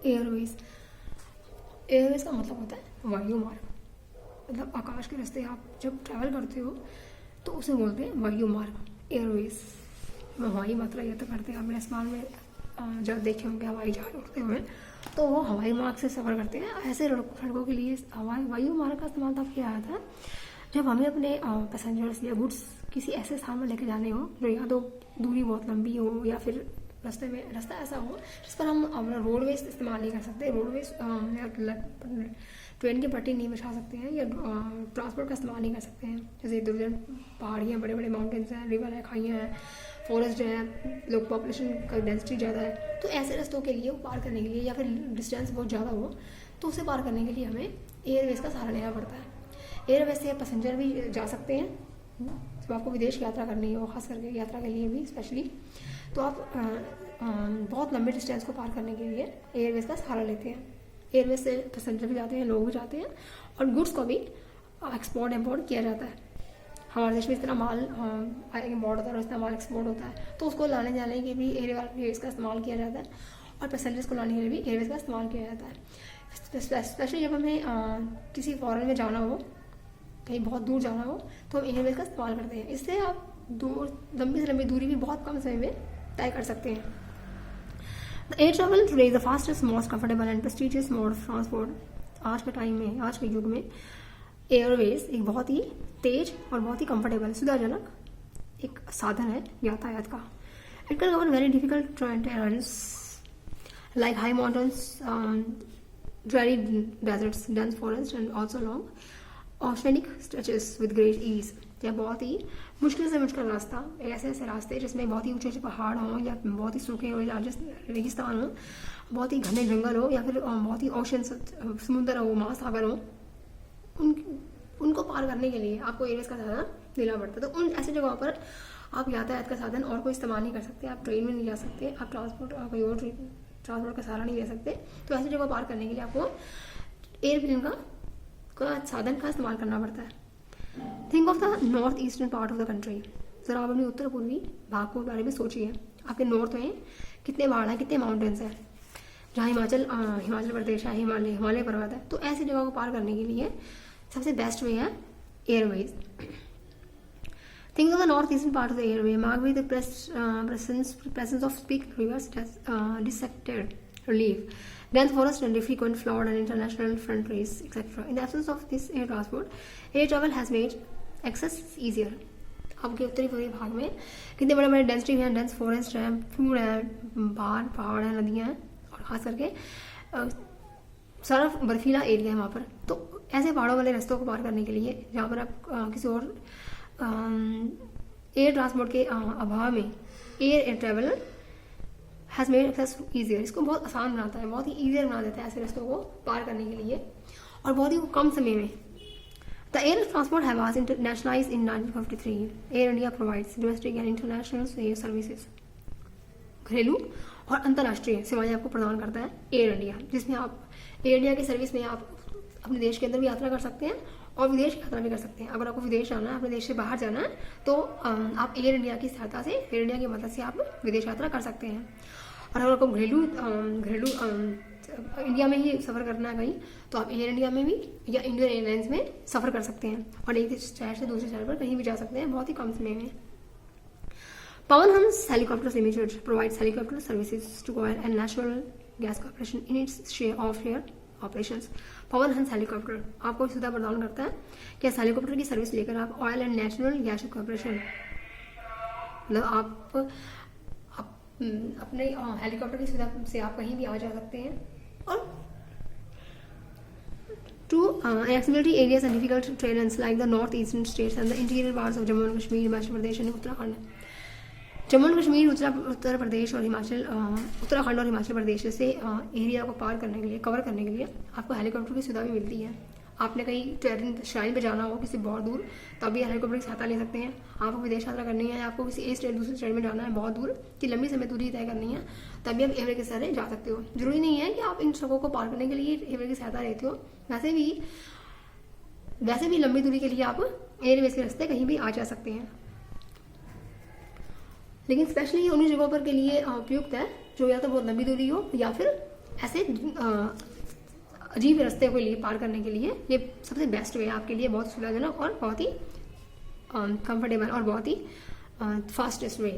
Airways. Airways का मतलब होता है वायु मार्ग, मतलब आकाश के रास्ते आप जब ट्रैवल करते हो तो उसे बोलते हैं वायु मार्ग, एयरवेज। हवाई मात्रा यात्रा करते हैं, आपने आसमान में जब देखे होंगे हवाई जहाज उड़ते हुए, तो वो हवाई मार्ग से सफ़र करते हैं। ऐसे सड़कों के लिए हवाई वायु मार्ग का इस्तेमाल तब किया जाता है जब हमें अपने पैसेंजर्स या गुड्स किसी ऐसे स्थान में लेके जाने हो जो या तो दूरी बहुत लंबी हो या फिर रास्ता ऐसा हो जिस पर हम अपना रोडवेज इस्तेमाल नहीं कर सकते। रोडवेज ट्रेन की पट्टी नहीं बिछा सकते हैं या ट्रांसपोर्ट का इस्तेमाल नहीं कर सकते हैं। जैसे इधर उधर पहाड़ियाँ, बड़े बड़े माउंटेन्स हैं, रिवर है, खाइयाँ हैं, फॉरेस्ट है, लोग पॉपुलेशन का डेंसिटी ज़्यादा है, तो ऐसे रास्तों के लिए वो पार करने के लिए या फिर डिस्टेंस बहुत ज़्यादा हो तो उसे पार करने के लिए हमें एयरवेज का सहारा लेना पड़ता है। एयरवेज से पैसेंजर भी जा सकते हैं जब आपको विदेश यात्रा करनी हो, खास करके यात्रा के लिए भी स्पेशली, तो आप बहुत लंबे डिस्टेंस को पार करने के लिए एयरवेज का सहारा लेते हैं। एयरवेज से पैसेंजर भी जाते हैं, लोग भी जाते हैं, और गुड्स को भी एक्सपोर्ट इम्पोर्ट किया जाता है। हमारे देश में इतना माल इम्पोर्ट होता है और इतना माल एक्सपोर्ट होता है, तो उसको लाने जाने के भी एयरवेज का इस्तेमाल किया जाता है, और पैसेंजर्स को लाने के लिए भी एयरवेज का इस्तेमाल किया जाता है। स्पेशली जब हमें किसी फॉरेन में जाना हो, कहीं बहुत दूर जाना हो, तो हम एयरवेज का इस्तेमाल करते हैं। इससे आप लंबी से लंबी दूरी भी बहुत कम समय में तय कर सकते हैं। The air travel today is the fastest, most comfortable and prestigious mode of transport. आज के टाइम में, आज के युग में एयरवेज एक बहुत ही तेज और बहुत ही कंफर्टेबल, सुविधाजनक एक साधन है यातायात का। It can cover very difficult terrains like high mountains, dry deserts, dense forest and also long oceanic stretches with great ease. या बहुत ही मुश्किल से मुश्किल रास्ता, ऐसे ऐसे रास्ते जिसमें बहुत ही ऊंचे ऊंचे पहाड़ हों या बहुत ही सूखे हो या रेगिस्तान हो, बहुत ही घने जंगल हो या फिर बहुत ही ओशन समुद्र हो, महासागर हो, उनको पार करने के लिए आपको एयरवेज का साधन लेना पड़ता है। तो उन ऐसी जगहों पर आप यातायात का साधन और कोई इस्तेमाल नहीं कर सकते। आप ट्रेन में नहीं जा सकते, आप कोई और ट्रांसपोर्ट का सहारा नहीं ले सकते। तो ऐसी जगह पार करने के लिए आपको एयरप्लेन का साधन का इस्तेमाल करना पड़ता है। Think of the north eastern part of the country. जरा आप अपने उत्तर पूर्वी भाग के बारे में सोचिए। आपके नॉर्थ में कितने पहाड़ हैं, कितने माउंटेन्स हैं, जहाँ हिमाचल प्रदेश है, हिमालय पर्वत है। तो ऐसी जगह को पार करने के लिए सबसे बेस्ट वे है Airways. Think of the north eastern part of the airway mark with the presence of big rivers dissected relief, dense forest and frequent flood and international front race, etc. In the absence of this air transport, air travel has made access easier. आपके उत्तरी पूर्वी भाग में कितने बड़े बड़े density हैं, dense forest है, फूड है, पहाड़ है, नदियाँ हैं, और खास करके सारा बर्फीला एरिया है वहाँ पर। तो ऐसे पहाड़ों वाले रास्तों को पार करने के लिए जहाँ पर आप किसी और एयर ट्रांसपोर्ट के अभाव में air travel has made access easier, इसको बहुत आसान बनाता है, बहुत ही ईजियर बना देता है ऐसे रास्तों को पार करने के लिए, और बहुत ही कम समय में। द एयर ट्रांसपोर्ट है was internationalised in 1953। Air India provides domestic and international air services. घरेलू और अंतर्राष्ट्रीय सेवाएं आपको प्रदान करता है एयर इंडिया, जिसमें आप एयर इंडिया की सर्विस में आप अपने देश के अंदर भी यात्रा कर सकते हैं और विदेश की यात्रा भी कर सकते हैं। अगर आपको विदेश जाना है, अपने देश से बाहर जाना है, तो आप एयर इंडिया की सहायता से, एयर इंडिया की मदद से आप विदेश यात्रा कर सकते हैं। और अगर आपको घरेलू इंडिया में ही सफ़र करना है कहीं, तो आप एयर इंडिया में भी या इंडियन एयरलाइंस में सफ़र कर सकते हैं और एक शहर से दूसरे शहर पर कहीं भी जा सकते हैं बहुत ही कम समय में। Pawan Hans helicopters limited provides helicopter services to oil and natural gas corporation in its share of air operations. Pawan Hans helicopter आपको सुविधा प्रदान करता है कि इस हेलीकॉप्टर की सर्विस लेकर आप oil and natural gas corporation, मतलब आप अपने हेलीकॉप्टर की सुविधा से आप कहीं भी आ जा सकते हैं। और to accessibility areas and difficult terrains like the north eastern states and the interior parts of Jammu and Kashmir, Himachal Pradesh and Uttarakhand. Jammu and Kashmir, Uttar Pradesh और उत्तराखंड और हिमाचल प्रदेश से एरिया को पार करने के लिए, कवर करने के लिए आपको हेलीकॉप्टर की सुविधा भी मिलती है। आपने कहीं ट्रेन श्राइन पे जाना हो किसी बहुत दूर, तब भी हेलीकॉप्टर की सहायता ले सकते हैं। आपको विदेश यात्रा करनी है, आपको किसी एक स्टेट दूसरे स्टेट में जाना है, बहुत दूर की लंबी समय दूरी तय करनी है, तभी आप एयरवे के सहारे जा सकते हो। जरूरी नहीं है कि आप इन सबों को पार करने के लिए एयरवे की सहायता लेते हो। वैसे भी लंबी दूरी के लिए आप एयरवेज के रास्ते कहीं भी आ जा सकते हैं, लेकिन स्पेशली उन्हीं जगहों पर के लिए उपयुक्त है जो या तो बहुत लंबी दूरी हो या फिर ऐसे अजीब रास्ते के लिए पार करने के लिए ये सबसे बेस्ट वे है आपके लिए, बहुत सुविधाजनक और बहुत ही कंफर्टेबल और बहुत ही फास्टेस्ट वे।